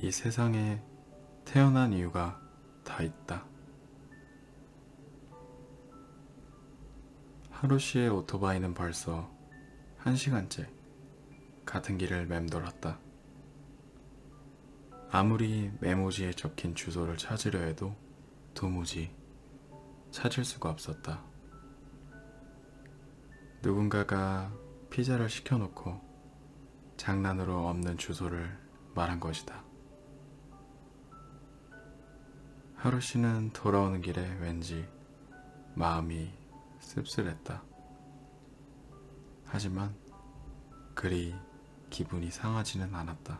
이 세상에 태어난 이유가 다 있다. 하루씨의 오토바이는 벌써 1시간째 같은 길을 맴돌았다. 아무리 메모지에 적힌 주소를 찾으려 해도 도무지 찾을 수가 없었다. 누군가가 피자를 시켜놓고 장난으로 없는 주소를 말한 것이다. 하루씨는 돌아오는 길에 왠지 마음이 씁쓸했다. 하지만 그리 기분이 상하지는 않았다.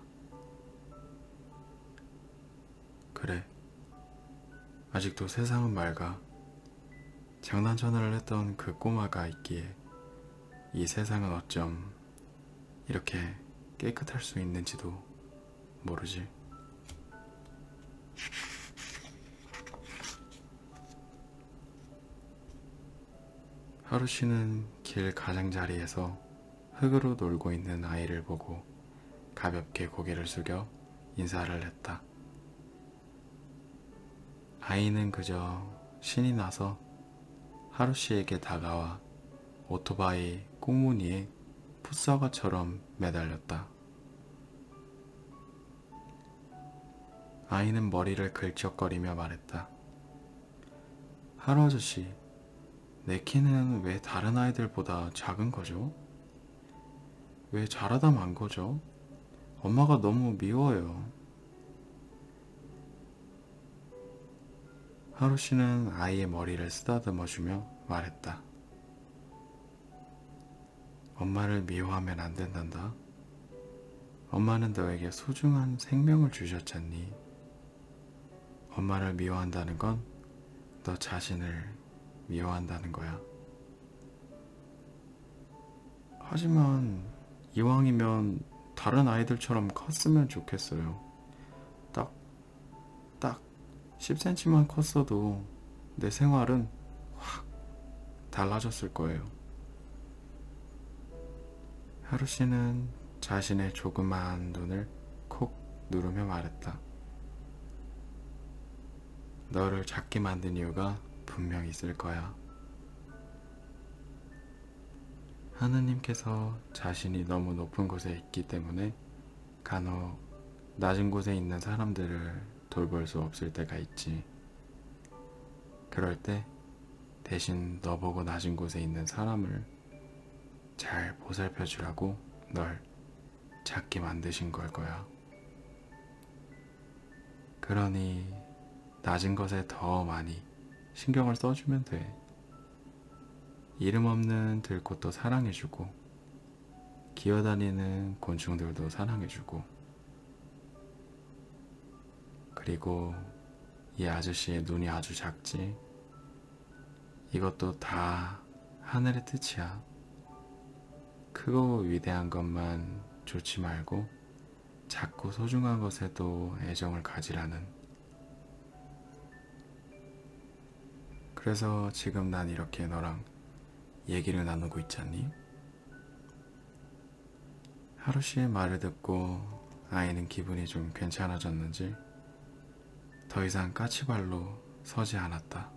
그래, 아직도 세상은 맑아. 장난 전화를 했던 그 꼬마가 있기에 이 세상은 어쩜 이렇게 깨끗할 수 있는지도 모르지. 하루씨는 길 가장자리에서 흙으로 놀고 있는 아이를 보고 가볍게 고개를 숙여 인사를 했다. 아이는 그저 신이 나서 하루씨에게 다가와 오토바이 꽁무니에 풋사과처럼 매달렸다. 아이는 머리를 긁적거리며 말했다. 하루 아저씨, 내 키는 왜 다른 아이들보다 작은 거죠? 왜 자라다 만 거죠? 엄마가 너무 미워요. 하루씨는 아이의 머리를 쓰다듬어주며 말했다. 엄마를 미워하면 안 된단다. 엄마는 너에게 소중한 생명을 주셨잖니. 엄마를 미워한다는 건 너 자신을 미워한다는 거야. 하지만 이왕이면 다른 아이들처럼 컸으면 좋겠어요. 딱 10cm만 컸어도 내 생활은 확 달라졌을 거예요. 하루씨는 자신의 조그마한 눈을 콕 누르며 말했다. 너를 작게 만든 이유가 분명 있을 거야. 하느님께서 자신이 너무 높은 곳에 있기 때문에 간혹 낮은 곳에 있는 사람들을 돌볼 수 없을 때가 있지. 그럴 때 대신 너보고 낮은 곳에 있는 사람을 잘 보살펴 주라고 널 작게 만드신 걸 거야. 그러니 낮은 것에 더 많이 신경을 써주면 돼. 이름 없는 들꽃도 사랑해주고 기어다니는 곤충들도 사랑해주고 그리고 이 아저씨의 눈이 아주 작지? 이것도 다 하늘의 뜻이야. 크고 위대한 것만 좋지 말고 작고 소중한 것에도 애정을 가지라는. 그래서 지금 난 이렇게 너랑 얘기를 나누고 있잖니? 하루씨의 말을 듣고 아이는 기분이 좀 괜찮아졌는지 더 이상 까치발로 서지 않았다.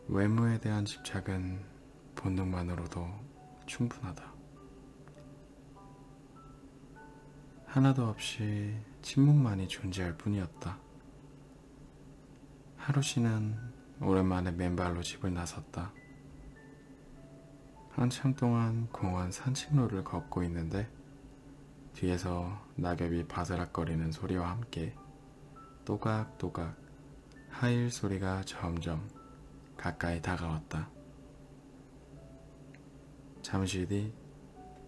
외모에 대한 집착은 본능만으로도 충분하다. 하나도 없이 침묵만이 존재할 뿐이었다. 하루씨는 오랜만에 맨발로 집을 나섰다. 한참 동안 공원 산책로를 걷고 있는데 뒤에서 낙엽이 바스락거리는 소리와 함께 또각또각 하일 소리가 점점 가까이 다가왔다. 잠시 뒤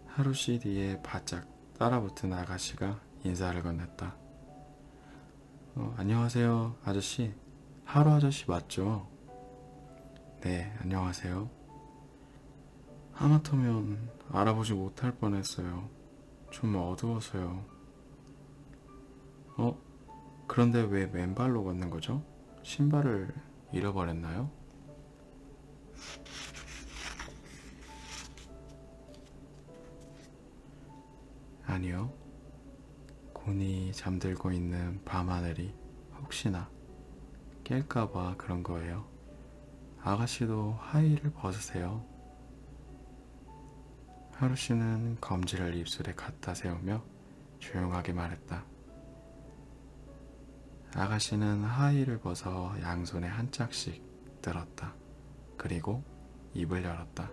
하루씨 뒤에 바짝 따라붙은 아가씨가 인사를 건넸다. 안녕하세요, 아저씨. 하루 아저씨 맞죠? 네, 안녕하세요. 하마터면 알아보지 못할 뻔했어요. 좀 어두워서요. 그런데 왜 맨발로 걷는 거죠? 신발을 잃어버렸나요? 아니요. 곤히 잠들고 있는 밤하늘이 혹시나 깰까봐 그런 거예요. 아가씨도 하의를 벗으세요. 하루씨는 검지를 입술에 갖다 세우며 조용하게 말했다. 아가씨는 하의를 벗어 양손에 한 짝씩 들었다. 그리고 입을 열었다.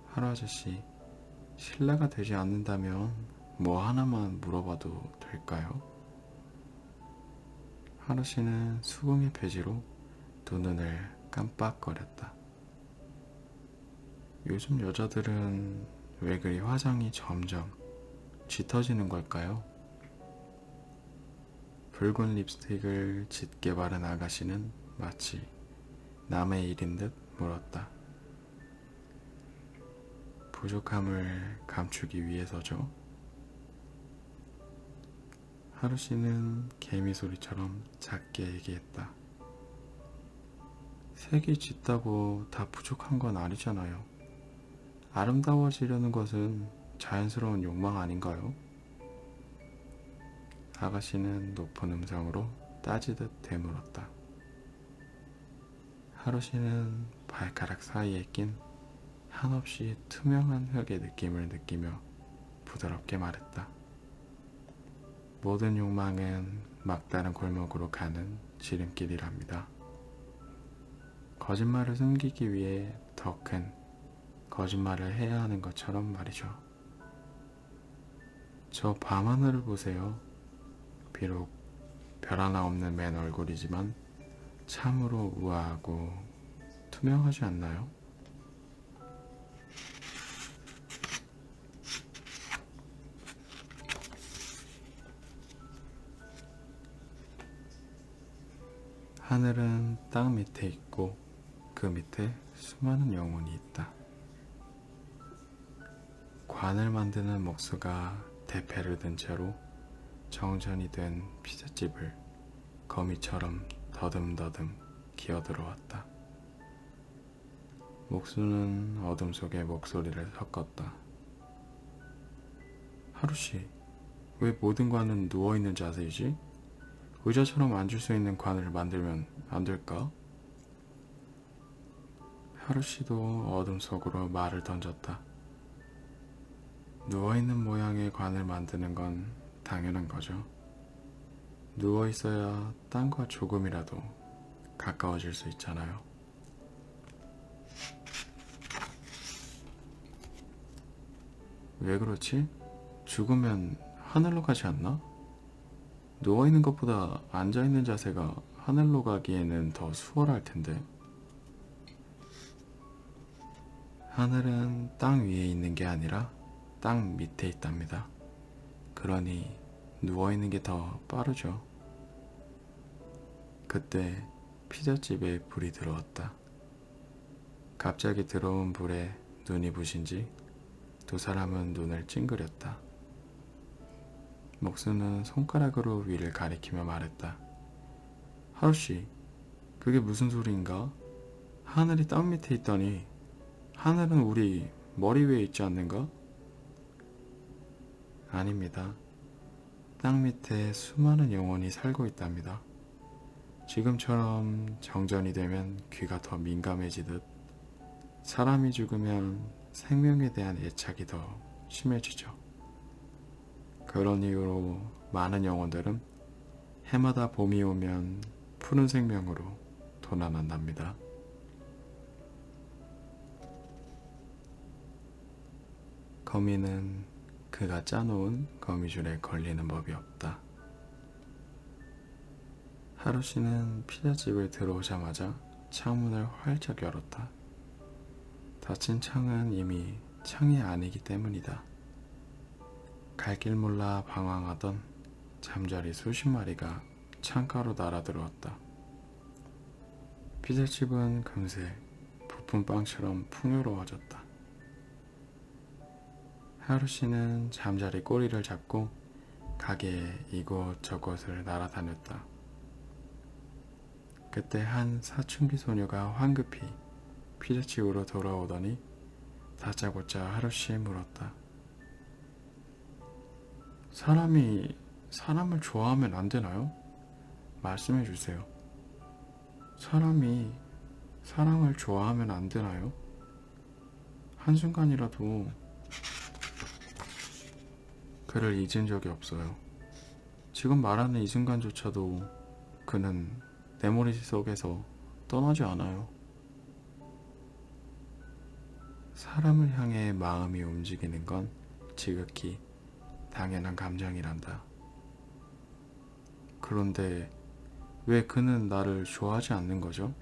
하루 아저씨, 실례가 되지 않는다면 뭐 하나만 물어봐도 될까요? 하루씨는 수긍의 배지로 두 눈을 깜빡거렸다. 요즘 여자들은 왜 그리 화장이 점점 짙어지는 걸까요? 붉은 립스틱을 짙게 바른 아가씨는 마치 남의 일인 듯 물었다. 부족함을 감추기 위해서죠. 하루씨는 개미 소리처럼 작게 얘기했다. 색이 짙다고 다 부족한 건 아니잖아요. 아름다워지려는 것은 자연스러운 욕망 아닌가요? 아가씨는 높은 음성으로 따지듯 되물었다. 하루씨는 발가락 사이에 낀 한없이 투명한 흙의 느낌을 느끼며 부드럽게 말했다. 모든 욕망은 막다른 골목으로 가는 지름길이랍니다. 거짓말을 숨기기 위해 더 큰 거짓말을 해야 하는 것처럼 말이죠. 저 밤하늘을 보세요. 비록 별 하나 없는 맨 얼굴이지만 참으로 우아하고 투명하지 않나요? 하늘은 땅 밑에 있고 그 밑에 수많은 영혼이 있다. 관을 만드는 목수가 대패를 든 채로 정전이 된 피자집을 거미처럼 더듬더듬 기어들어왔다. 목수는 어둠 속에 목소리를 섞었다. 하루씨, 왜 모든 관은 누워있는 자세이지? 의자처럼 앉을 수 있는 관을 만들면 안 될까? 하루씨도 어둠 속으로 말을 던졌다. 누워있는 모양의 관을 만드는 건 당연한 거죠. 누워있어야 땅과 조금이라도 가까워질 수 있잖아요. 왜 그렇지? 죽으면 하늘로 가지 않나? 누워있는 것보다 앉아있는 자세가 하늘로 가기에는 더 수월할 텐데. 하늘은 땅 위에 있는 게 아니라 땅 밑에 있답니다. 그러니 누워있는 게 더 빠르죠. 그때 피자집에 불이 들어왔다. 갑자기 들어온 불에 눈이 부신지 두 사람은 눈을 찡그렸다. 목수는 손가락으로 위를 가리키며 말했다. 하루씨, 그게 무슨 소리인가? 하늘이 땅 밑에 있다니 하늘은 우리 머리 위에 있지 않는가? 아닙니다. 땅 밑에 수많은 영혼이 살고 있답니다. 지금처럼 정전이 되면 귀가 더 민감해지듯 사람이 죽으면 생명에 대한 애착이 더 심해지죠. 그런 이유로 많은 영혼들은 해마다 봄이 오면 푸른 생명으로 도난한답니다. 거미는 그가 짜놓은 거미줄에 걸리는 법이 없다. 하루씨는 피자집을 들어오자마자 창문을 활짝 열었다. 닫힌 창은 이미 창이 아니기 때문이다. 갈 길 몰라 방황하던 잠자리 수십 마리가 창가로 날아들어왔다. 피자집은 금세 부푼 빵처럼 풍요로워졌다. 하루씨는 잠자리 꼬리를 잡고 가게에 이곳저곳을 날아다녔다. 그때 한 사춘기 소녀가 황급히 피자집으로 돌아오더니 다짜고짜 하루씨에 물었다. 사람이 사람을 좋아하면 안 되나요? 말씀해 주세요. 사람이 사랑을 좋아하면 안 되나요? 한순간이라도 그를 잊은 적이 없어요. 지금 말하는 이 순간조차도 그는 내 머릿속에서 떠나지 않아요. 사람을 향해 마음이 움직이는 건 지극히 당연한 감정이란다. 그런데 왜 그는 나를 좋아하지 않는 거죠?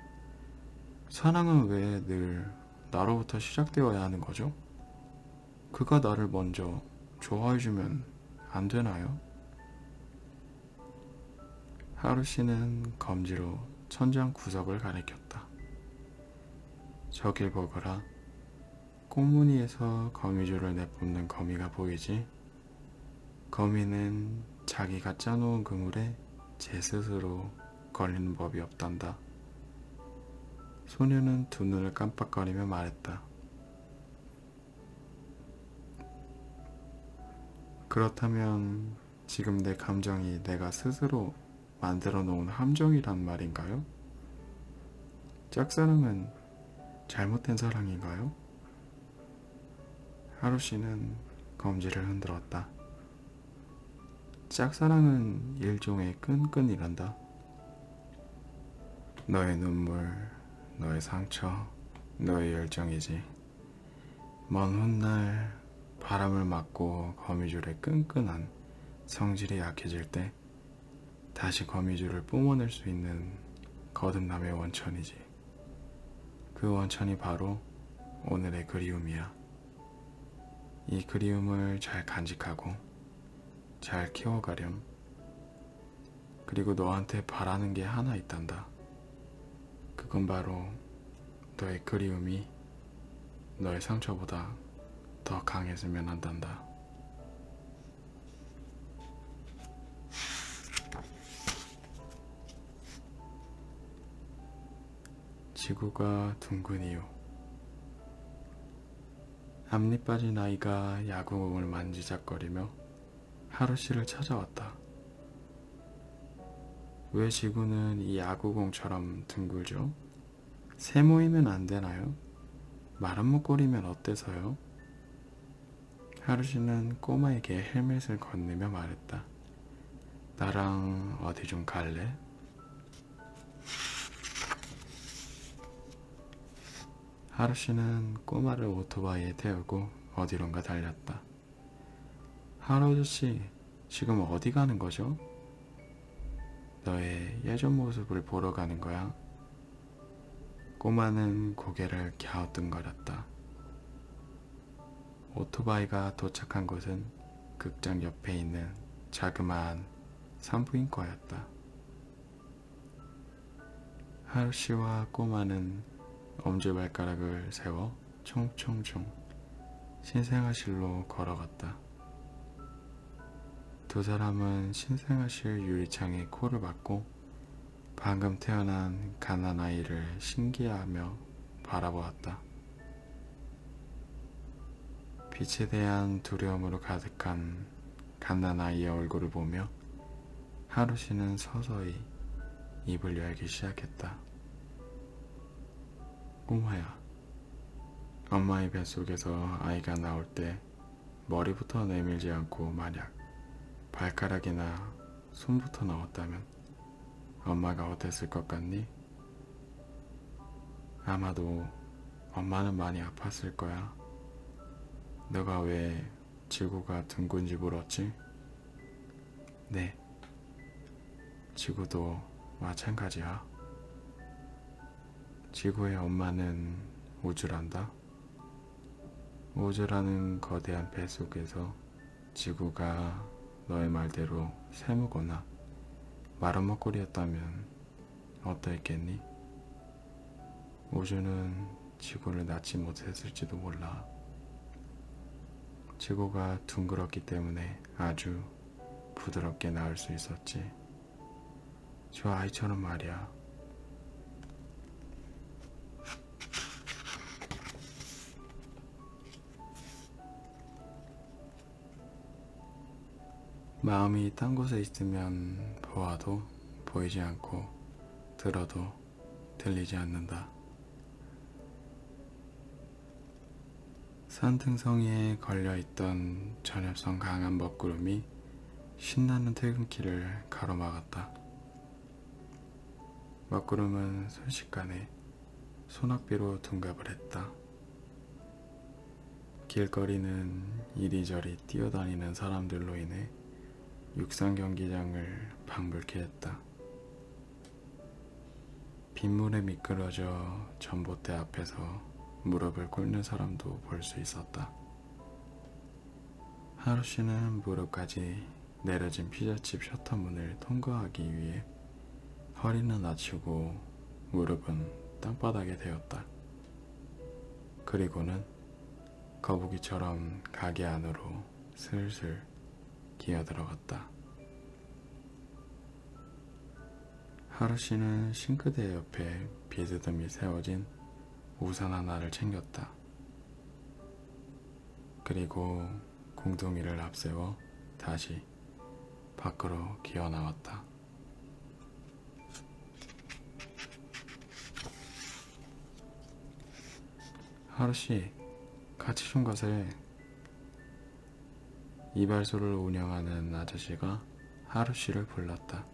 사랑은 왜 늘 나로부터 시작되어야 하는 거죠? 그가 나를 먼저 좋아해주면 안 되나요? 하루 씨는 검지로 천장 구석을 가리켰다. 저길 보거라. 꽁무니에서 거미줄을 내뿜는 거미가 보이지? 거미는 자기가 짜놓은 그물에 제 스스로 걸리는 법이 없단다. 소녀는 두 눈을 깜빡거리며 말했다. 그렇다면 지금 내 감정이 내가 스스로 만들어 놓은 함정이란 말인가요? 짝사랑은 잘못된 사랑인가요? 하루씨는 검지를 흔들었다. 짝사랑은 일종의 끈끈이란다. 너의 눈물, 너의 상처, 너의 열정이지. 먼 훗날 바람을 맞고 거미줄의 끈끈한 성질이 약해질 때 다시 거미줄을 뿜어낼 수 있는 거듭남의 원천이지. 그 원천이 바로 오늘의 그리움이야. 이 그리움을 잘 간직하고 잘 키워가렴. 그리고 너한테 바라는 게 하나 있단다. 그건 바로 너의 그리움이 너의 상처보다 더 강해지면 한단다. 지구가 둥근 이유. 앞니 빠진 아이가 야구공을 만지작거리며 하루씨를 찾아왔다. 왜 지구는 이 야구공처럼 둥글죠? 세모이면 안 되나요? 말 한 목걸이면 어때서요? 하루씨는 꼬마에게 헬멧을 건네며 말했다. 나랑 어디 좀 갈래? 하루씨는 꼬마를 오토바이에 태우고 어디론가 달렸다. 하루 아저씨, 지금 어디 가는 거죠? 너의 예전 모습을 보러 가는 거야. 꼬마는 고개를 갸우뚱거렸다. 오토바이가 도착한 곳은 극장 옆에 있는 자그마한 산부인과였다. 하루씨와 꼬마는 엄지발가락을 세워 총총총 신생아실로 걸어갔다. 두 사람은 신생아실 유리창에 코를 박고 방금 태어난 갓난아이를 신기해하며 바라보았다. 빛에 대한 두려움으로 가득한 갓난아이의 얼굴을 보며 하루씨는 서서히 입을 열기 시작했다. 꼬마야, 엄마의 뱃속에서 아이가 나올 때 머리부터 내밀지 않고 만약 발가락이나 손부터 넣었다면 엄마가 어땠을 것 같니? 아마도 엄마는 많이 아팠을 거야. 너가 왜 지구가 둥근지 물었지? 네, 지구도 마찬가지야. 지구의 엄마는 우주란다. 우주라는 거대한 배 속에서 지구가 너의 말대로 세무거나 마른 먹거리였다면 어떠했겠니? 우주는 지구를 낳지 못했을지도 몰라. 지구가 둥그렇기 때문에 아주 부드럽게 낳을 수 있었지. 저 아이처럼 말이야. 마음이 딴 곳에 있으면 보아도 보이지 않고 들어도 들리지 않는다. 산등성이에 걸려있던 전엽성 강한 먹구름이 신나는 퇴근길을 가로막았다. 먹구름은 순식간에 소낙비로 둔갑을 했다. 길거리는 이리저리 뛰어다니는 사람들로 인해 육상 경기장을 방불케 했다. 빗물에 미끄러져 전봇대 앞에서 무릎을 꿇는 사람도 볼 수 있었다. 하루씨는 무릎까지 내려진 피자집 셔터 문을 통과하기 위해 허리는 낮추고 무릎은 땅바닥에 대었다. 그리고는 거북이처럼 가게 안으로 슬슬 기어들어갔다. 하루씨는 싱크대 옆에 비스듬히 세워진 우산 하나를 챙겼다. 그리고 공둥이를 앞세워 다시 밖으로 기어 나왔다. 하루씨, 같이 좀 가세. 이발소를 운영하는 아저씨가 하루씨를 불렀다.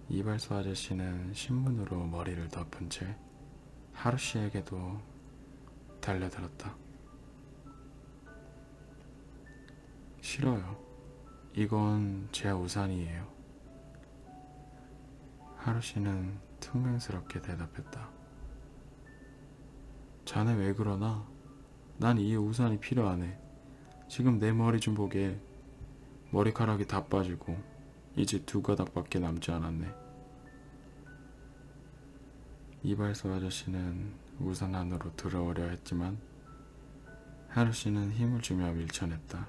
이발소 아저씨는 신문으로 머리를 덮은 채 하루씨에게도 달려들었다. 싫어요. 이건 제 우산이에요. 하루씨는 퉁명스럽게 대답했다. 자네 왜 그러나? 난 이 우산이 필요하네. 지금 내 머리 좀 보게. 머리카락이 다 빠지고 이제 2가닥밖에 남지 않았네. 이발소 아저씨는 우산 안으로 들어오려 했지만 하루씨는 힘을 주며 밀쳐냈다.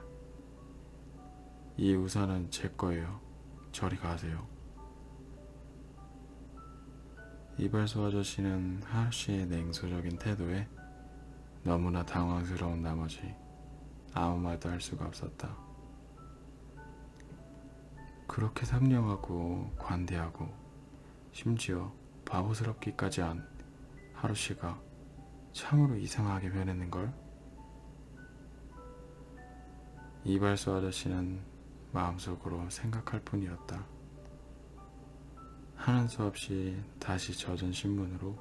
이 우산은 제 거예요. 저리 가세요. 이발소 아저씨는 하루씨의 냉소적인 태도에 너무나 당황스러운 나머지 아무 말도 할 수가 없었다. 그렇게 상냥하고 관대하고 심지어 바보스럽기까지 한 하루씨가 참으로 이상하게 변했는걸? 이발소 아저씨는 마음속으로 생각할 뿐이었다. 하는 수 없이 다시 젖은 신문으로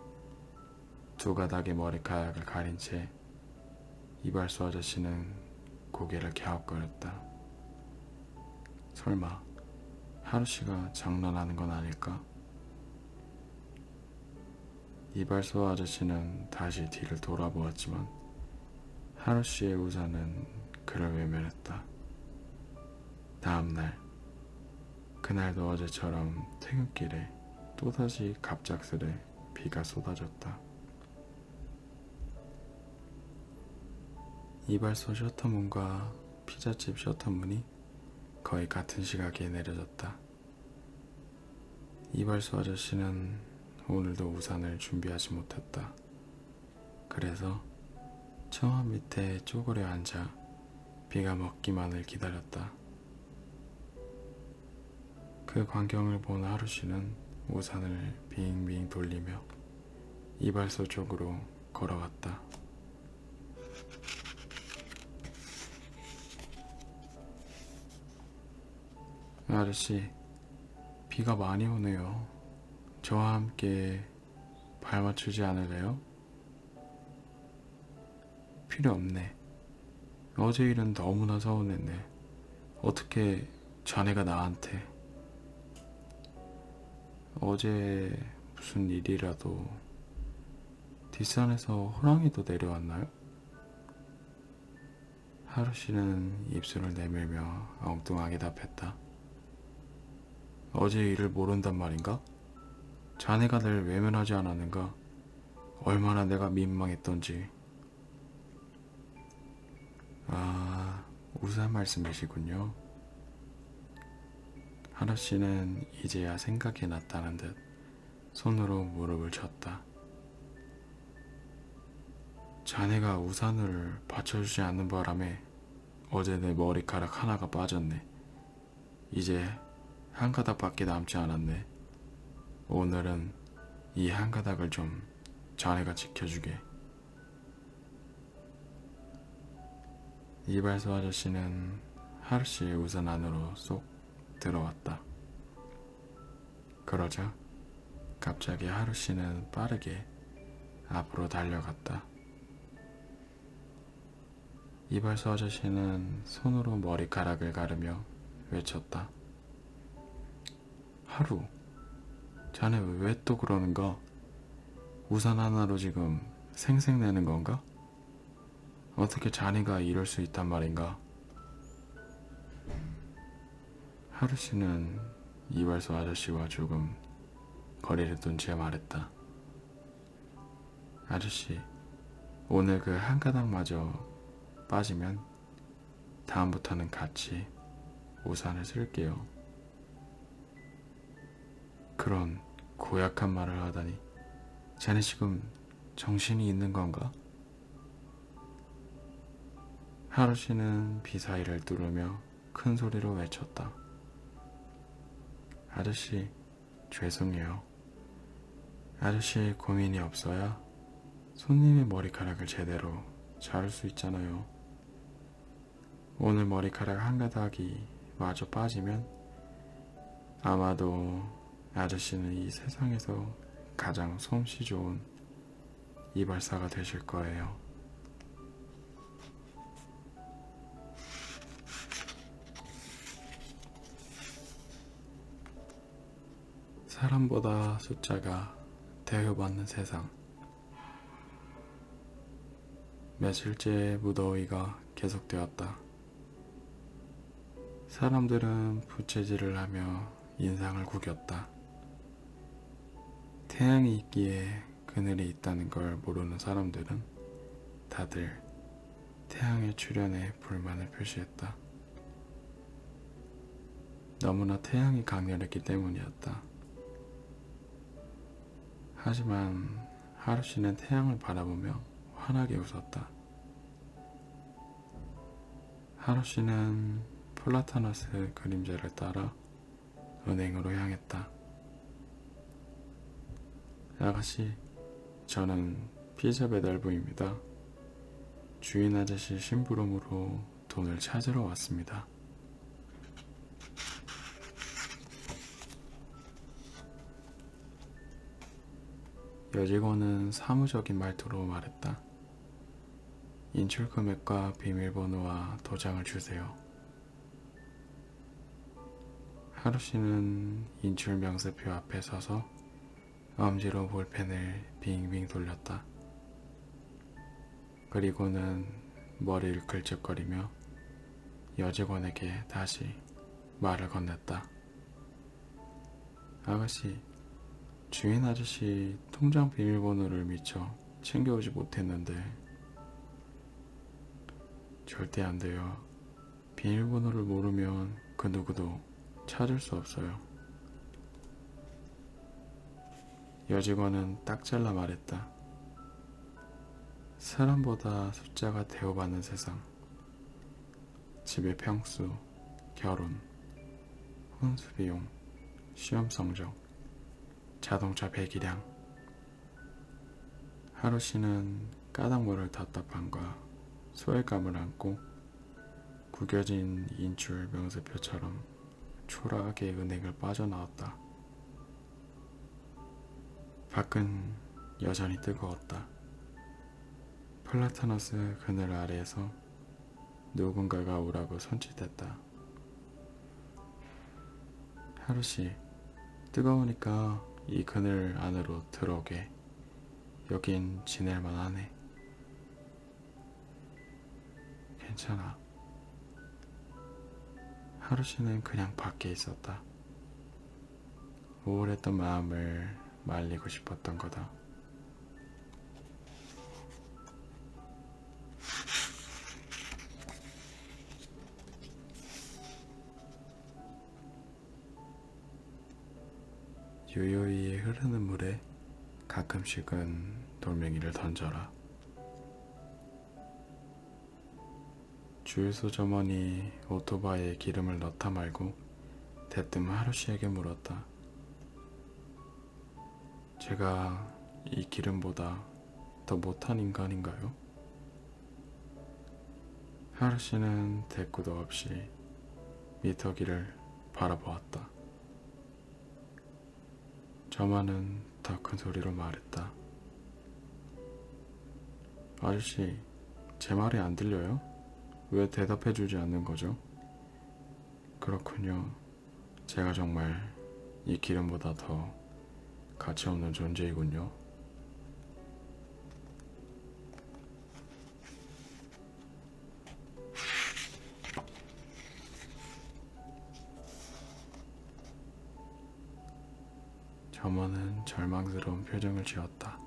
2가닥의 머리카락을 가린 채 이발소 아저씨는 고개를 갸웃거렸다. 설마 하루씨가 장난하는 건 아닐까? 이발소 아저씨는 다시 뒤를 돌아보았지만 하루씨의 우산은 그를 외면했다. 다음날, 그날도 어제처럼 퇴근길에 또다시 갑작스레 비가 쏟아졌다. 이발소 셔터문과 피자집 셔터문이 거의 같은 시각에 내려졌다. 이발소 아저씨는 오늘도 우산을 준비하지 못했다. 그래서 청원 밑에 쪼그려 앉아 비가 먹기만을 기다렸다. 그 광경을 본 하루씨는 우산을 빙빙 돌리며 이발소 쪽으로 걸어갔다. 아저씨, 비가 많이 오네요. 저와 함께 발 맞추지 않을래요? 필요 없네. 어제 일은 너무나 서운했네. 어떻게 자네가 나한테. 어제 무슨 일이라도 뒷산에서 호랑이도 내려왔나요? 하루씨는 입술을 내밀며 엉뚱하게 답했다. 어제 일을 모른단 말인가? 자네가 날 외면하지 않았는가? 얼마나 내가 민망했던지. 아, 우산 말씀이시군요. 하루씨는 이제야 생각이 났다는 듯 손으로 무릎을 쳤다. 자네가 우산을 받쳐주지 않는 바람에 어제 내 머리카락 하나가 빠졌네. 이제 한 가닥밖에 남지 않았네. 오늘은 이 한 가닥을 좀 자네가 지켜주게. 이발소 아저씨는 하루씨 우산 안으로 쏙 들어왔다. 그러자 갑자기 하루씨는 빠르게 앞으로 달려갔다. 이발소 아저씨는 손으로 머리카락을 가르며 외쳤다. 하루, 자네 왜 또 그러는가? 우산 하나로 지금 생색내는 건가? 어떻게 자네가 이럴 수 있단 말인가? 하루씨는 이발소 아저씨와 조금 거리를 둔 채 말했다. 아저씨, 오늘 그 한 가닥마저 빠지면 다음부터는 같이 우산을 쓸게요. 그런 고약한 말을 하다니, 자네 지금 정신이 있는 건가? 하루씨는 비 사이를 뚫으며 큰 소리로 외쳤다. 아저씨, 죄송해요. 아저씨 고민이 없어야 손님의 머리카락을 제대로 자를 수 있잖아요. 오늘 머리카락 한 가닥이 마저 빠지면 아마도 아저씨는 이 세상에서 가장 솜씨 좋은 이발사가 되실 거예요. 사람보다 숫자가 대우받는 세상. 며칠째 무더위가 계속되었다. 사람들은 부채질을 하며 인상을 구겼다. 태양이 있기에 그늘이 있다는 걸 모르는 사람들은 다들 태양의 출현에 불만을 표시했다. 너무나 태양이 강렬했기 때문이었다. 하지만 하루씨는 태양을 바라보며 환하게 웃었다. 하루씨는 플라타너스 그림자를 따라 은행으로 향했다. 아가씨, 저는 피자 배달부입니다. 주인 아저씨 심부름으로 돈을 찾으러 왔습니다. 여직원은 사무적인 말투로 말했다. 인출 금액과 비밀번호와 도장을 주세요. 하루씨는 인출 명세표 앞에 서서 엄지로 볼펜을 빙빙 돌렸다. 그리고는 머리를 긁적거리며 여직원에게 다시 말을 건넸다. 아가씨, 주인 아저씨 통장 비밀번호를 미처 챙겨오지 못했는데. 절대 안 돼요. 비밀번호를 모르면 그 누구도 찾을 수 없어요. 여직원은 딱 잘라 말했다. 사람보다 숫자가 대우받는 세상. 집의 평수, 결혼, 혼수 비용, 시험 성적, 자동차 배기량. 하루씨는 까닭 모를 답답함과 소외감을 안고 구겨진 인출 명세표처럼 초라하게 은행을 빠져나왔다. 밖은 여전히 뜨거웠다. 플라타너스 그늘 아래에서 누군가가 오라고 손짓했다. 하루씨, 뜨거우니까 이 그늘 안으로 들어오게. 여긴 지낼만 하네. 괜찮아. 하루씨는 그냥 밖에 있었다. 우울했던 마음을 말리고 싶었던 거다. 유유히 흐르는 물에 가끔씩은 돌멩이를 던져라. 주유소 점원이 오토바이에 기름을 넣다 말고 대뜸 하루씨에게 물었다. 제가 이 기름보다 더 못한 인간인가요? 하루씨는 대꾸도 없이 미터기를 바라보았다. 점원은 더 큰 소리로 말했다. 아저씨, 제 말이 안 들려요? 왜 대답해주지 않는 거죠? 그렇군요. 제가 정말 이 기름보다 더 가치 없는 존재이군요. 점원은 절망스러운 표정을 지었다.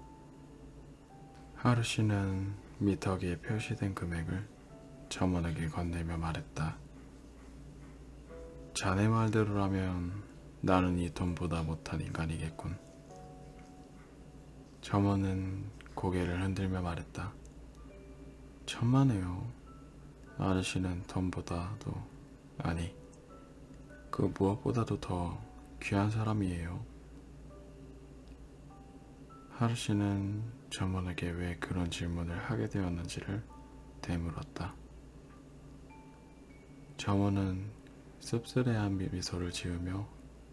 하루씨는 미터기에 표시된 금액을 점원에게 건네며 말했다. 자네 말대로라면 나는 이 돈보다 못한 인간이겠군. 점원은 고개를 흔들며 말했다. 천만에요. 아저씨는 돈보다도, 아니, 그 무엇보다도 더 귀한 사람이에요. 하루씨는 점원에게 왜 그런 질문을 하게 되었는지를 되물었다. 점원은 씁쓸해한 미소를 지으며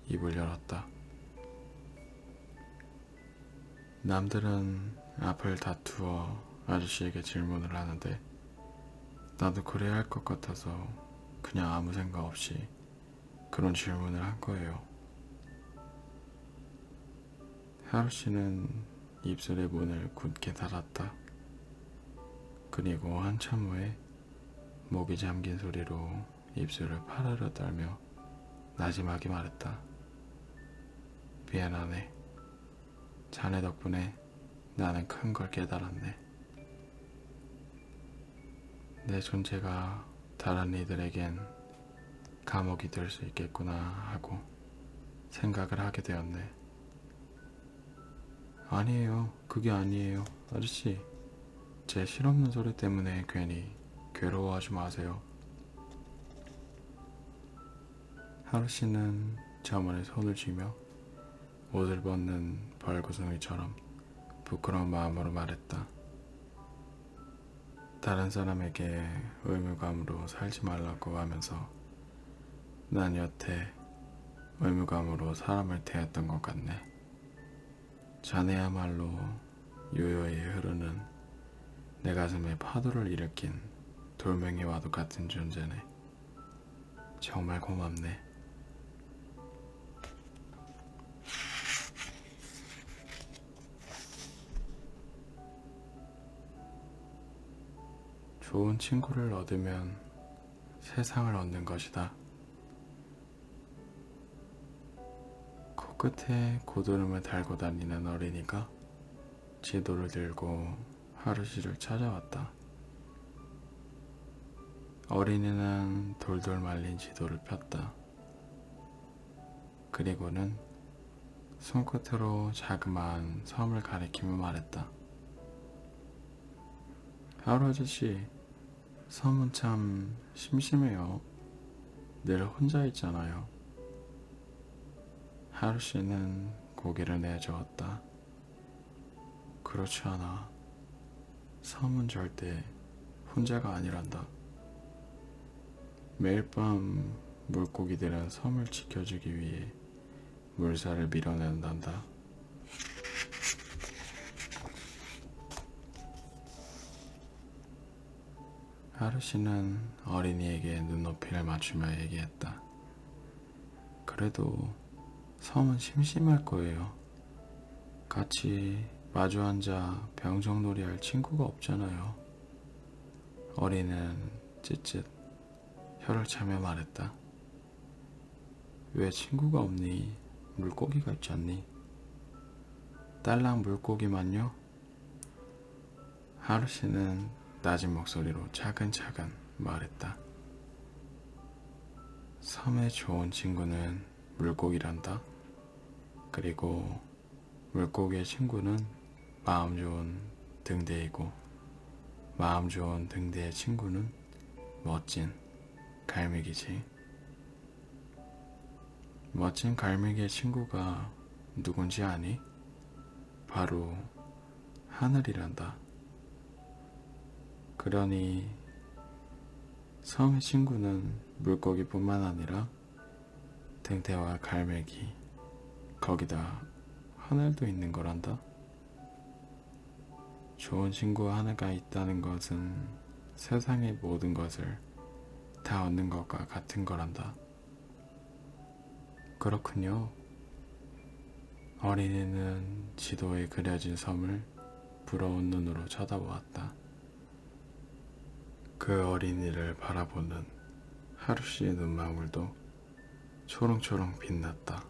입을 열었다. 남들은 앞을 다투어 아저씨에게 질문을 하는데 나도 그래야 할 것 같아서 그냥 아무 생각 없이 그런 질문을 한 거예요. 하루씨는 입술의 문을 굳게 닫았다. 그리고 한참 후에 목이 잠긴 소리로 입술을 파르르 떨며 나지막이 말했다. 미안하네. 자네 덕분에 나는 큰 걸 깨달았네. 내 존재가 다른 이들에겐 감옥이 될 수 있겠구나 하고 생각을 하게 되었네. 아니에요. 그게 아니에요. 아저씨, 제 실없는 소리 때문에 괜히 괴로워하지 마세요. 하루씨는 점원의 손을 쥐며 옷을 벗는 벌구덩이처럼 부끄러운 마음으로 말했다. 다른 사람에게 의무감으로 살지 말라고 하면서 난 여태 의무감으로 사람을 대했던 것 같네. 자네야말로 요요히 흐르는 내 가슴에 파도를 일으킨 돌멩이와도 같은 존재네. 정말 고맙네. 좋은 친구를 얻으면 세상을 얻는 것이다. 코끝에 고드름을 달고 다니는 어린이가 지도를 들고 하루씨를 찾아왔다. 어린이는 돌돌 말린 지도를 폈다. 그리고는 손끝으로 자그마한 섬을 가리키며 말했다. 하루 아저씨, 섬은 참 심심해요. 늘 혼자 있잖아요. 하루씨는 고개를 내저었다. 그렇지 않아. 섬은 절대 혼자가 아니란다. 매일 밤 물고기들은 섬을 지켜주기 위해 물살을 밀어낸단다. 하루씨는 어린이에게 눈높이를 맞추며 얘기했다. 그래도 섬은 심심할 거예요. 같이 마주 앉아 병정놀이 할 친구가 없잖아요. 어린이는 찌릿 혀를 차며 말했다. 왜 친구가 없니? 물고기가 있지 않니? 딸랑 물고기만요? 하루씨는 낮은 목소리로 차근차근 말했다. 섬의 좋은 친구는 물고기란다. 그리고 물고기의 친구는 마음 좋은 등대이고 마음 좋은 등대의 친구는 멋진 갈매기지. 멋진 갈매기의 친구가 누군지 아니? 바로 하늘이란다. 그러니 섬의 친구는 물고기뿐만 아니라 등대와 갈매기, 거기다 하늘도 있는 거란다. 좋은 친구 하나가 있다는 것은 세상의 모든 것을 다 얻는 것과 같은 거란다. 그렇군요. 어린이는 지도에 그려진 섬을 부러운 눈으로 쳐다보았다. 그 어린이를 바라보는 하루씨의 눈망울도 초롱초롱 빛났다.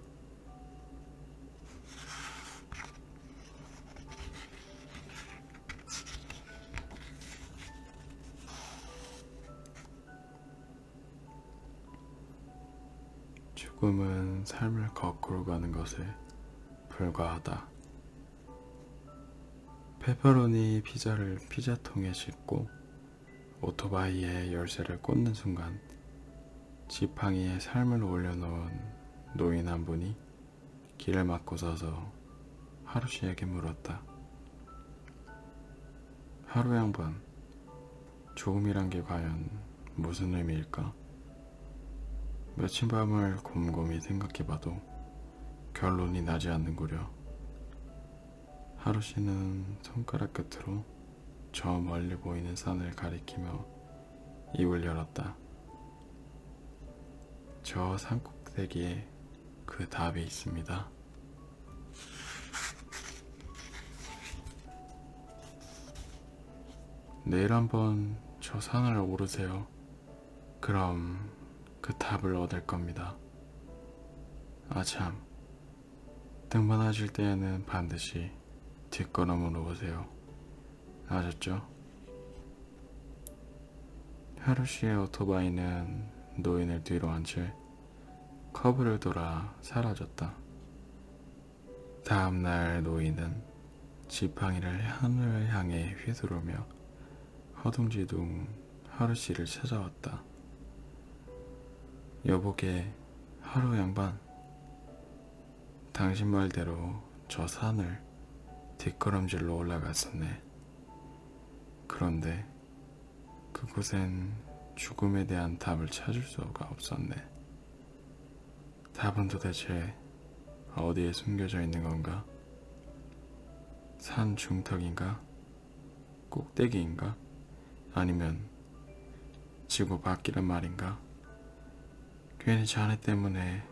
죽음은 삶을 거꾸로 가는 것에 불과하다. 페퍼로니 피자를 피자통에 싣고 오토바이에 열쇠를 꽂는 순간 지팡이에 삶을 올려놓은 노인 한 분이 길을 막고 서서 하루씨에게 물었다. 하루 양반, 죽음이란 게 과연 무슨 의미일까? 며칠 밤을 곰곰이 생각해봐도 결론이 나지 않는구려. 하루씨는 손가락 끝으로 저 멀리 보이는 산을 가리키며 입을 열었다. 저 산 꼭대기에 그 답이 있습니다. 내일 한번 저 산을 오르세요. 그럼 그 답을 얻을 겁니다. 아참, 등반하실 때에는 반드시 뒷걸음으로 오세요. 아셨죠? 하루씨의 오토바이는 노인을 뒤로 한 채 커브를 돌아 사라졌다. 다음날 노인은 지팡이를 하늘을 향해 휘두르며 허둥지둥 하루씨를 찾아왔다. 여보게, 하루 양반, 당신 말대로 저 산을 뒷걸음질로 올라갔었네. 그런데 그곳엔 죽음에 대한 답을 찾을 수가 없었네. 답은 도대체 어디에 숨겨져 있는 건가? 산 중턱인가? 꼭대기인가? 아니면 지구 밖이란 말인가? 괜히 자네 때문에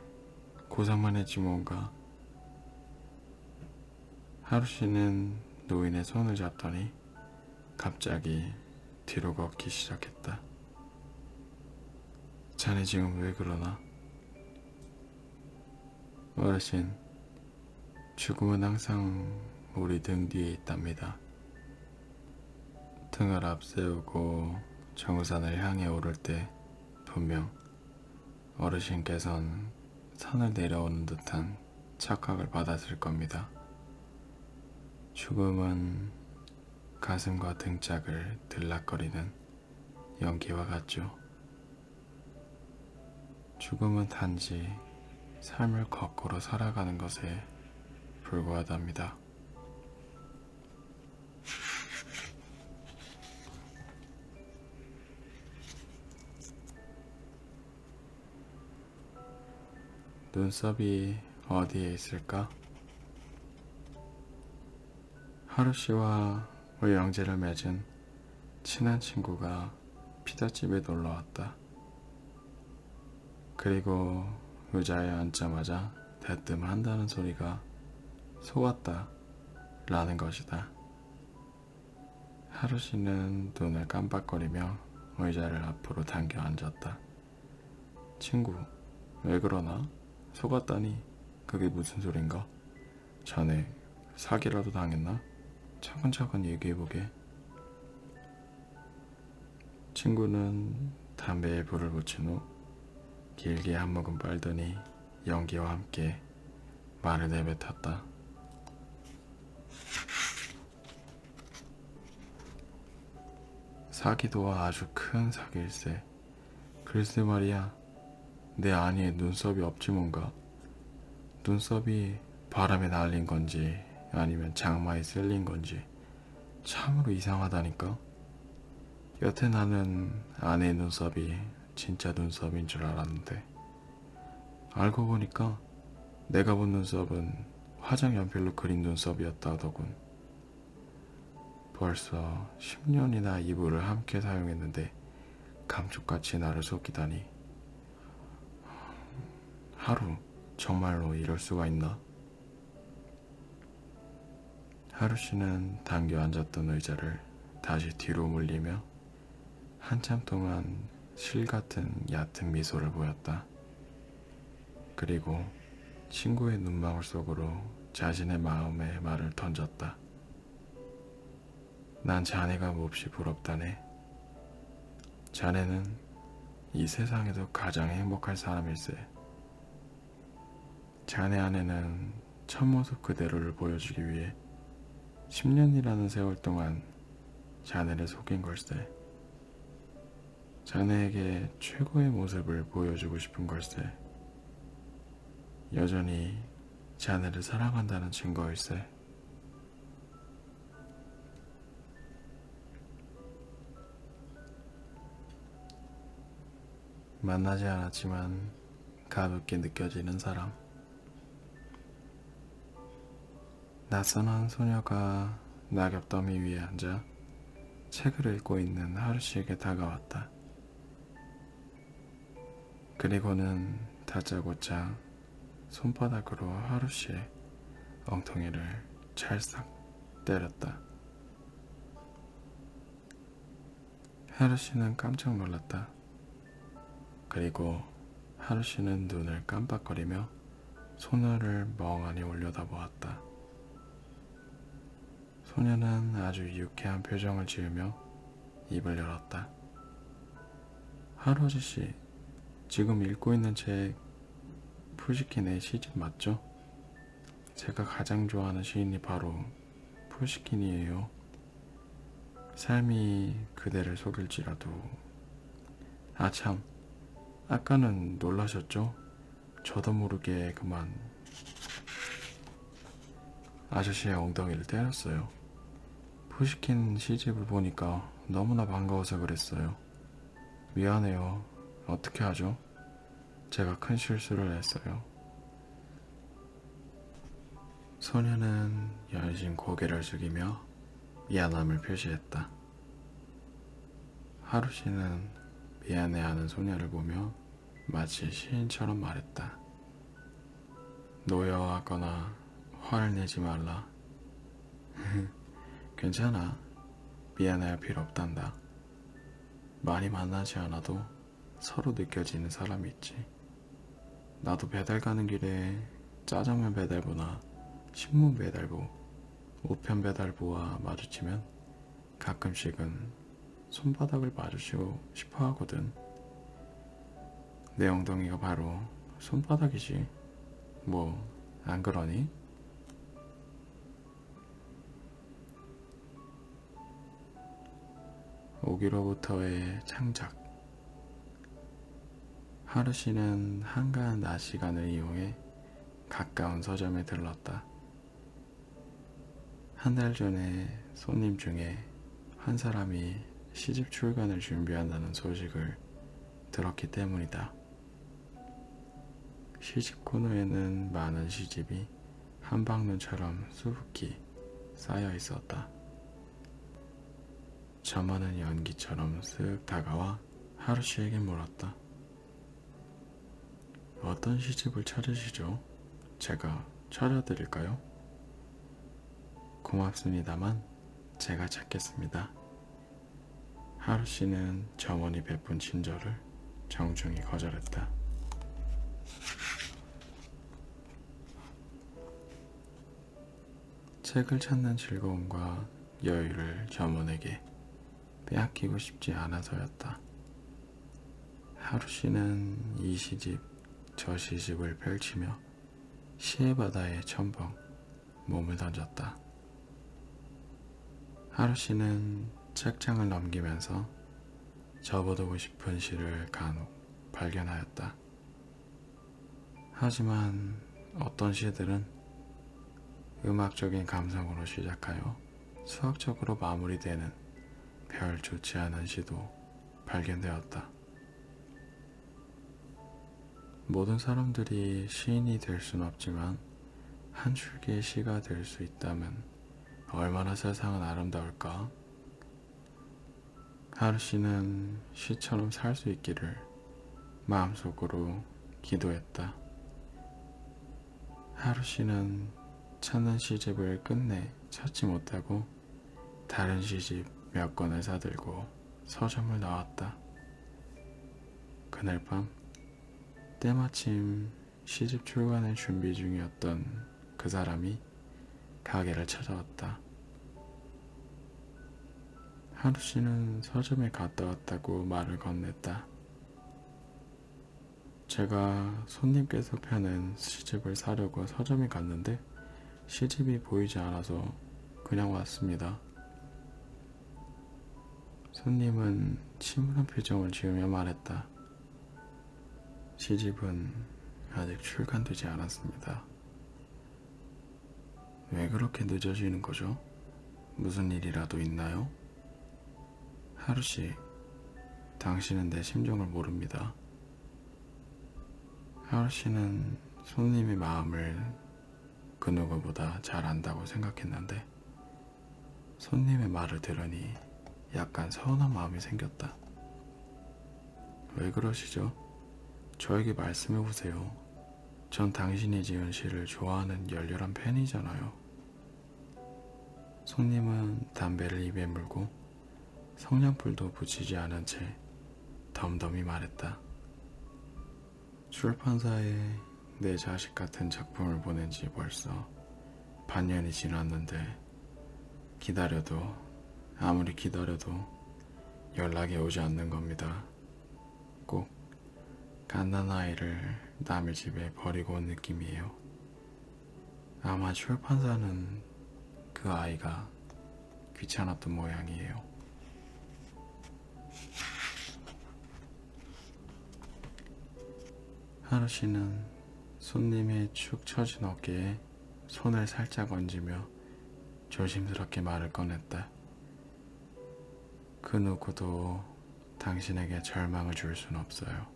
고생만 했지 뭔가. 하루씨는 노인의 손을 잡더니 갑자기 뒤로 걷기 시작했다. 자네 지금 왜 그러나? 어르신, 죽음은 항상 우리 등 뒤에 있답니다. 등을 앞세우고 정상을 향해 오를 때 분명 어르신께선 산을 내려오는 듯한 착각을 받았을 겁니다. 죽음은 가슴과 등짝을 들락거리는 연기와 같죠. 죽음은 단지 삶을 거꾸로 살아가는 것에 불과하답니다. 눈썹이 어디에 있을까? 하루씨와 의형제를 맺은 친한 친구가 피자집에 놀러왔다. 그리고 의자에 앉자마자 대뜸한다는 소리가 속았다 라는 것이다. 하루씨는 눈을 깜빡거리며 의자를 앞으로 당겨 앉았다. 친구, 왜 그러나? 속았다니 그게 무슨 소린가? 자네 사기라도 당했나? 차근차근 얘기해보게. 친구는 담배에 불을 붙인 후 길게 한 모금 빨더니 연기와 함께 말을 내뱉었다. 사기도와 아주 큰 사기일세. 글쎄 말이야, 내 안위에 눈썹이 없지 뭔가. 눈썹이 바람에 날린 건지 아니면 장마에 쓸린 건지 참으로 이상하다니까. 여태 나는 아내의 눈썹이 진짜 눈썹인 줄 알았는데 알고 보니까 내가 본 눈썹은 화장 연필로 그린 눈썹이었다 하더군. 벌써 10년이나 이불을 함께 사용했는데 감쪽같이 나를 속이다니. 하루, 정말로 이럴 수가 있나? 하루씨는 당겨 앉았던 의자를 다시 뒤로 물리며 한참 동안 실 같은 얕은 미소를 보였다. 그리고 친구의 눈망울 속으로 자신의 마음의 말을 던졌다. 난 자네가 몹시 부럽다네. 자네는 이 세상에서 가장 행복할 사람일세. 자네 아내는 첫 모습 그대로를 보여주기 위해 10년이라는 세월 동안 자네를 속인 걸세. 자네에게 최고의 모습을 보여주고 싶은 걸세. 여전히 자네를 사랑한다는 증거일세. 만나지 않았지만 가볍게 느껴지는 사람. 낯선 한 소녀가 낙엽 더미 위에 앉아 책을 읽고 있는 하루씨에게 다가왔다. 그리고는 다짜고짜 손바닥으로 하루씨의 엉덩이를 찰싹 때렸다. 하루씨는 깜짝 놀랐다. 그리고 하루씨는 눈을 깜빡거리며 소녀를 멍하니 올려다보았다. 소녀는 아주 유쾌한 표정을 지으며 입을 열었다. 하루 아저씨, 지금 읽고 있는 책 푸시킨의 시집 맞죠? 제가 가장 좋아하는 시인이 바로 푸시킨이에요. 삶이 그대를 속일지라도. 아참, 아까는 놀라셨죠? 저도 모르게 그만 아저씨의 엉덩이를 때렸어요. 푸시킨 시집을 보니까 너무나 반가워서 그랬어요. 미안해요. 어떻게 하죠? 제가 큰 실수를 했어요. 소녀는 연신 고개를 숙이며 미안함을 표시했다. 하루씨는 미안해하는 소녀를 보며 마치 시인처럼 말했다. 노여워하거나 화를 내지 말라. 괜찮아. 미안해할 필요 없단다. 많이 만나지 않아도 서로 느껴지는 사람이 있지. 나도 배달 가는 길에 짜장면 배달부나 신문 배달부, 우편 배달부와 마주치면 가끔씩은 손바닥을 마주치고 싶어 하거든. 내 엉덩이가 바로 손바닥이지. 뭐, 안 그러니? 오기로부터의 창작. 하루씨는 한가한 낮 시간을 이용해 가까운 서점에 들렀다. 한 달 전에 손님 중에 한 사람이 시집 출간을 준비한다는 소식을 들었기 때문이다. 시집 코너에는 많은 시집이 한방눈처럼 수북히 쌓여 있었다. 점원은 연기처럼 쓱 다가와 하루씨에게 물었다. 어떤 시집을 찾으시죠? 제가 찾아드릴까요? 고맙습니다만 제가 찾겠습니다. 하루씨는 점원이 베푼 친절을 정중히 거절했다. 책을 찾는 즐거움과 여유를 점원에게 빼앗기고 싶지 않아서였다. 하루씨는 이 시집 저 시집을 펼치며 시의 바다에 첨벙 몸을 던졌다. 하루씨는 책장을 넘기면서 접어두고 싶은 시를 간혹 발견하였다. 하지만 어떤 시들은 음악적인 감성으로 시작하여 수학적으로 마무리되는 별 좋지 않은 시도 발견되었다. 모든 사람들이 시인이 될 순 없지만 한 줄기의 시가 될 수 있다면 얼마나 세상은 아름다울까? 하루씨는 시처럼 살 수 있기를 마음속으로 기도했다. 하루씨는 찾는 시집을 끝내 찾지 못하고 다른 시집 몇 권을 사들고 서점을 나왔다. 그날 밤 때마침 시집 출간을 준비 중이었던 그 사람이 가게를 찾아왔다. 하루씨는 서점에 갔다 왔다고 말을 건넸다. 제가 손님께서 펴는 시집을 사려고 서점에 갔는데 시집이 보이지 않아서 그냥 왔습니다. 손님은 침울한 표정을 지으며 말했다. 시집은 아직 출간되지 않았습니다. 왜 그렇게 늦어지는 거죠? 무슨 일이라도 있나요? 하루씨, 당신은 내 심정을 모릅니다. 하루씨는 손님의 마음을 그 누구보다 잘 안다고 생각했는데 손님의 말을 들으니 약간 서운한 마음이 생겼다. 왜 그러시죠? 저에게 말씀해보세요. 전 당신이 지은 시를 좋아하는 열렬한 팬이잖아요. 손님은 담배를 입에 물고 성냥불도 붙이지 않은 채 덤덤히 말했다. 출판사에 내 자식 같은 작품을 보낸 지 벌써 반년이 지났는데 아무리 기다려도 연락이 오지 않는 겁니다. 꼭 갓난아이를 남의 집에 버리고 온 느낌이에요. 아마 출판사는 그 아이가 귀찮았던 모양이에요. 하루씨는 손님의 축 처진 어깨에 손을 살짝 얹으며 조심스럽게 말을 꺼냈다. 그 누구도 당신에게 절망을 줄 순 없어요.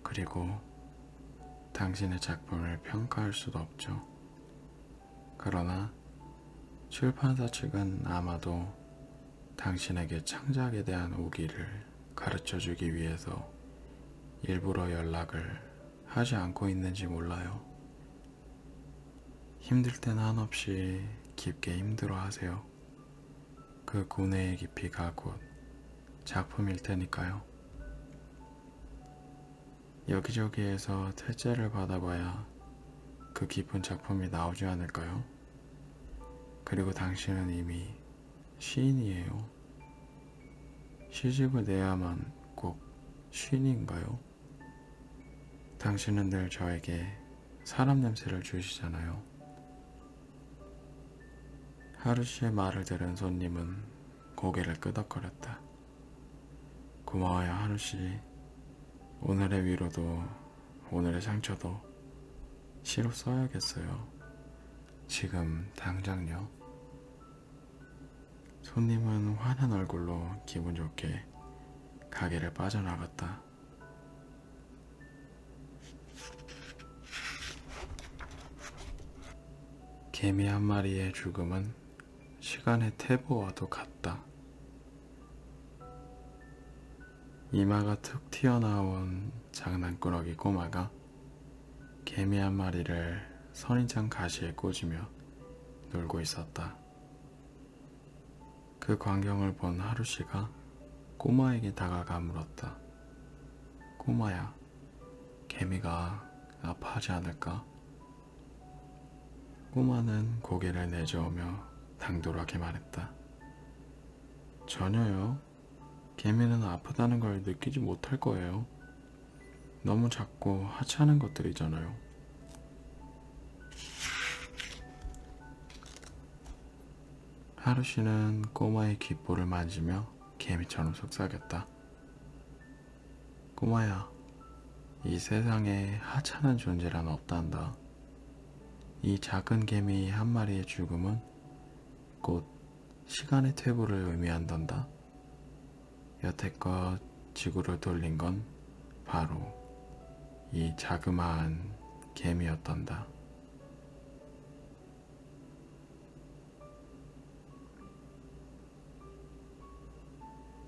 그리고 당신의 작품을 평가할 수도 없죠. 그러나 출판사 측은 아마도 당신에게 창작에 대한 오기를 가르쳐주기 위해서 일부러 연락을 하지 않고 있는지 몰라요. 힘들 땐 한없이 깊게 힘들어하세요. 그 고뇌의 깊이가 곧 작품일 테니까요. 여기저기에서 퇴짜를 받아봐야 그 깊은 작품이 나오지 않을까요? 그리고 당신은 이미 시인이에요. 시집을 내야만 꼭 시인인가요? 당신은 늘 저에게 사람 냄새를 주시잖아요. 하루씨의 말을 들은 손님은 고개를 끄덕거렸다. 고마워요, 하루씨. 오늘의 위로도 오늘의 상처도 시로 써야겠어요. 지금 당장요. 손님은 환한 얼굴로 기분 좋게 가게를 빠져나갔다. 개미 한 마리의 죽음은 시간의 태보와도 같다. 이마가 툭 튀어나온 장난꾸러기 꼬마가 개미 한 마리를 선인장 가시에 꽂으며 놀고 있었다. 그 광경을 본 하루씨가 꼬마에게 다가가 물었다. 꼬마야, 개미가 아파하지 않을까? 꼬마는 고개를 내저으며 당돌하게 말했다. 전혀요. 개미는 아프다는 걸 느끼지 못할 거예요. 너무 작고 하찮은 것들이잖아요. 하루씨는 꼬마의 귓볼을 만지며 개미처럼 속삭였다. 꼬마야, 이 세상에 하찮은 존재란 없단다. 이 작은 개미 한 마리의 죽음은 곧 시간의 퇴보를 의미한단다. 여태껏 지구를 돌린 건 바로 이 자그마한 개미였단다.